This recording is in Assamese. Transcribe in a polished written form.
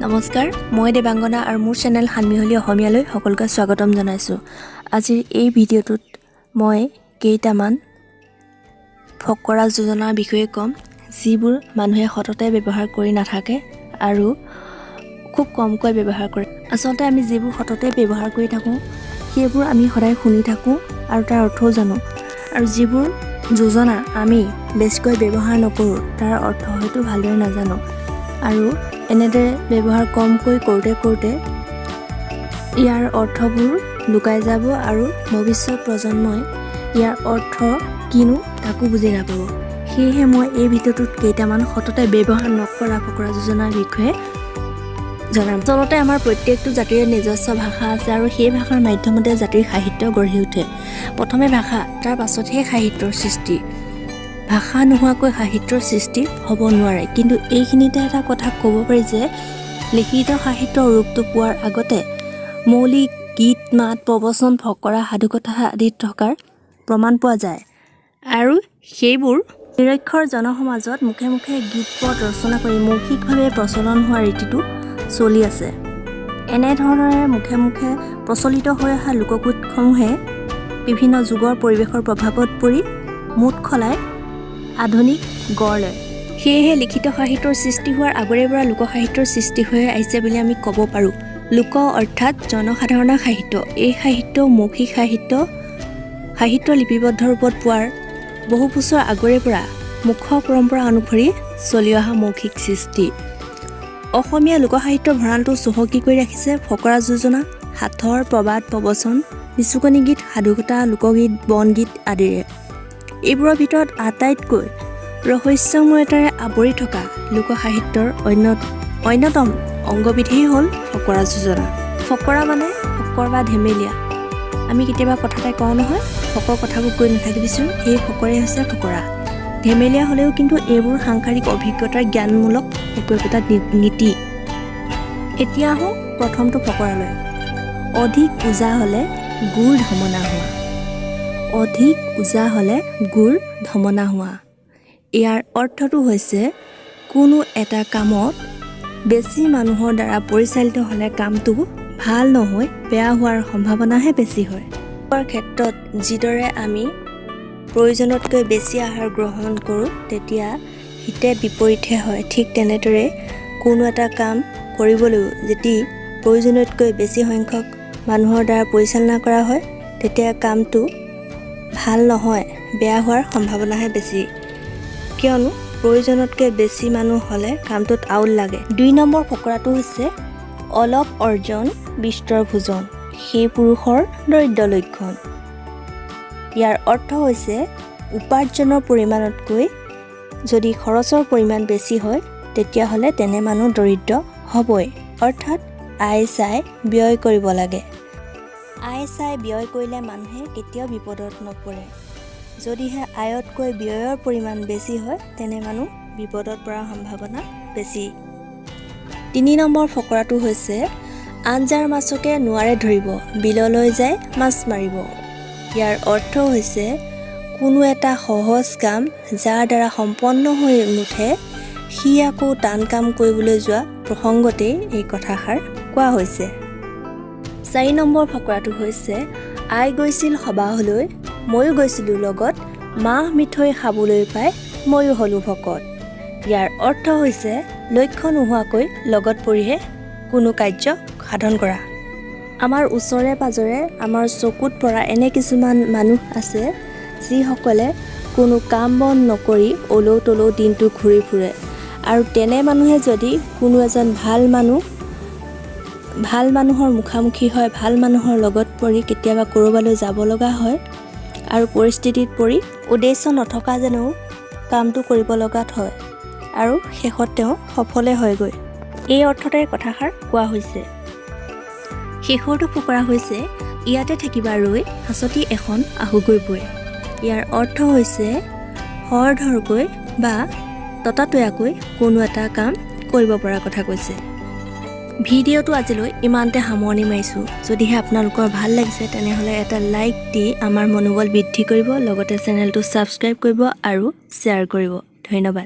নমস্কাৰ, মই দেৱাংগনা আৰু মোৰ চেনেল হানমিহলি অসমীয়ালৈ সকলোকে স্বাগতম জনাইছোঁ। আজিৰ এই ভিডিঅ'টোত মই কেইটামান ফকৰা যোজনাৰ বিষয়ে ক'ম, যিবোৰ মানুহে সততে ব্যৱহাৰ কৰি নাথাকে আৰু খুব কমকৈ ব্যৱহাৰ কৰে। আচলতে আমি যিবোৰ সততে ব্যৱহাৰ কৰি থাকোঁ, সেইবোৰ আমি সদায় শুনি থাকোঁ আৰু তাৰ অৰ্থও জানো। আৰু যিবোৰ যোজনা আমি বেছিকৈ ব্যৱহাৰ নকৰোঁ, তাৰ অৰ্থ হয়তো ভালদৰে নাজানো। আৰু এনেদৰে ব্যৱহাৰ কমকৈ কৰোঁতে ইয়াৰ অৰ্থবোৰ লুকাই যাব আৰু ভৱিষ্যত প্ৰজন্মই ইয়াৰ অৰ্থ কিনো তাকো বুজি নাপাব। সেয়েহে মই এই ভিডিঅ'টোত কেইটামান সততে ব্যৱহাৰ নকৰা ফকৰা যোজনাৰ বিষয়ে জনাম। আচলতে আমাৰ প্ৰত্যেকটো জাতিৰে নিজস্ব ভাষা আছে আৰু সেই ভাষাৰ মাধ্যমতে জাতিৰ সাহিত্য গঢ়ি উঠে। প্ৰথমে ভাষা, তাৰ পাছতহে সাহিত্যৰ সৃষ্টি। ভাষা নোহোৱাকৈ সাহিত্যৰ সৃষ্টি হ'ব নোৱাৰে। কিন্তু এইখিনিতে এটা কথা ক'ব পাৰি যে লিখিত সাহিত্যৰ ৰূপটো পোৱাৰ আগতে মৌলিক গীত, মাত, প্ৰবচন, ফকৰা, সাধুকথা আদিত থকাৰ প্ৰমাণ পোৱা যায়। আৰু সেইবোৰ নিৰক্ষৰ জনসমাজত মুখে মুখে গীত পদ ৰচনা কৰি মৌখিকভাৱে প্ৰচলন হোৱা ৰীতিটো চলি আছে। এনেধৰণেৰে মুখে মুখে প্ৰচলিত হৈ অহা লোকগীতসমূহে বিভিন্ন যুগৰ পৰিৱেশৰ প্ৰভাৱত পৰি মুঠ খলাই আধুনিক গঢ় লয়। সেয়েহে লিখিত সাহিত্যৰ সৃষ্টি হোৱাৰ আগৰে পৰা লোকসাহিত্যৰ সৃষ্টি হৈ আহিছে বুলি আমি ক'ব পাৰোঁ। লোক অৰ্থাৎ জনসাধাৰণৰ সাহিত্য। এই সাহিত্য মৌখিক সাহিত্য লিপিবদ্ধ ৰূপত পোৱাৰ বহু বছৰ আগৰে পৰা মুখ পৰম্পৰা অনুসৰি চলি অহা মৌখিক সৃষ্টি। অসমীয়া লোকসাহিত্যৰ ভঁৰালটো চহকী কৰি ৰাখিছে ফকৰা যোজনা, সাঁথৰ, প্ৰবাদ, প্ৰবচন, নিচুকনি গীত, সাধুকথা, লোকগীত, বনগীত আদিৰে। এইবোৰৰ ভিতৰত আটাইতকৈ ৰহস্যময়তাৰে আৱৰি থকা লোকসাহিত্যৰ অন্যতম অংগবিধেই হ'ল ফকৰা যোজনা। ফকৰা মানে ফকৰ বা ধেমেলীয়া। আমি কেতিয়াবা কথাতে কওঁ নহয়, ফকৰ কথাবোৰ কৈ নাথাকিবিচোন, সেই ফকৰেই হৈছে ফকৰা। ধেমেলীয়া হ'লেও কিন্তু এইবোৰ সাংসাৰিক অভিজ্ঞতাৰ জ্ঞানমূলক একো নীতি। এতিয়া আহোঁ প্ৰথমটো ফকৰালৈ। অধিক ওজা হ'লে গুড় ধমনা হোৱা। অধিক ওজা হ'লে গুড় ধমনা হোৱা। ইয়াৰ অৰ্থটো হৈছে কোনো এটা কামত বেছি মানুহৰ দ্বাৰা পৰিচালিত হ'লে কামটো ভাল নহৈ বেয়া হোৱাৰ সম্ভাৱনাহে বেছি হয়। খোৱাৰ ক্ষেত্ৰত যিদৰে আমি প্ৰয়োজনতকৈ বেছি আহাৰ গ্ৰহণ কৰোঁ, তেতিয়া হিতে বিপৰীতহে হয়। ঠিক তেনেদৰে কোনো এটা কাম কৰিবলৈও যদি প্ৰয়োজনতকৈ বেছি সংখ্যক মানুহৰ দ্বাৰা পৰিচালনা কৰা হয়, তেতিয়া কামটো ভাল নহয়, বেয়া হোৱাৰ সম্ভাৱনাহে বেছি। কিয়নো প্ৰয়োজনতকৈ বেছি মানুহ হ'লে কামটোত আউল লাগে। ২ নম্বৰ ফকৰাটো হৈছে অলপ অৰ্জন বিস্তৰ ভোজন, সেই পুৰুষৰ দৰিদ্ৰ লক্ষণ। ইয়াৰ অৰ্থ হৈছে উপাৰ্জনৰ পৰিমাণতকৈ যদি খৰচৰ পৰিমাণ বেছি হয়, তেতিয়াহ'লে তেনে মানুহ দৰিদ্ৰ হ'বই। অৰ্থাৎ আয় চাই ব্যয় কৰিব লাগে। আয় চাই ব্যয় কৰিলে মানুহে কেতিয়াও বিপদত নপৰে। যদিহে আয়তকৈ ব্যয়ৰ পৰিমাণ বেছি হয়, তেনে মানুহ বিপদত পৰাৰ সম্ভাৱনা বেছি। ৩ নম্বৰ ফকৰাটো হৈছে আঞ্জাৰ মাছকে নোৱাৰে ধৰিব, বিললৈ যায় মাছ মাৰিব। ইয়াৰ অৰ্থ হৈছে কোনো এটা সহজ কাম যাৰ দ্বাৰা সম্পন্ন হৈ নুঠে, সি আকৌ টান কাম কৰিবলৈ যোৱা প্ৰসংগতেই এই কথাষাৰ কোৱা হৈছে। ৪ নম্বৰ ফকৰাটো হৈছে আই গৈছিল সবাহলৈ, ময়ো গৈছিলোঁ লগত, মাহ মিঠৈ খাবলৈ পাই ময়ো হ'লোঁ ভকত। ইয়াৰ অৰ্থ হৈছে লক্ষ্য নোহোৱাকৈ লগত পৰিহে কোনো কাৰ্য সাধন কৰা। আমাৰ ওচৰে পাজৰে আমাৰ চকুত পৰা এনে কিছুমান মানুহ আছে, যিসকলে কোনো কাম বন নকৰি অলৌ তলৌ দিনটো ঘূৰি ফুৰে। আৰু তেনে মানুহে যদি কোনো এজন ভাল মানুহৰ মুখামুখি হয়, ভাল মানুহৰ লগত পৰি কেতিয়াবা ক'ৰবালৈ যাব লগা হয় আৰু পৰিস্থিতিত পৰি উদ্দেশ্য নথকা যেনেও কামটো কৰিব লগাত হয় আৰু শেষত তেওঁ সফলে হয়গৈ। এই অৰ্থতে কথাষাৰ কোৱা হৈছে। শেষৰটো ফকৰা হৈছে ইয়াতে থাকিবা ৰৈ, হাঁচতি এখন আহুগৈ বৈ। ইয়াৰ অৰ্থ হৈছে খৰধৰকৈ বা ততাতৈয়াকৈ কোনো এটা কাম কৰিব পৰা কথা কৈছে। ভিডিঅ'টো আজিলৈ ইমানতে সামৰণি মাৰিছোঁ। যদিহে আপোনালোকৰ ভাল লাগিছে, তেনেহ'লে এটা লাইক দি আমাৰ মনোবল বৃদ্ধি কৰিব, লগতে চেনেলটো ছাবস্ক্ৰাইব কৰিব আৰু শ্বেয়াৰ কৰিব। ধন্যবাদ।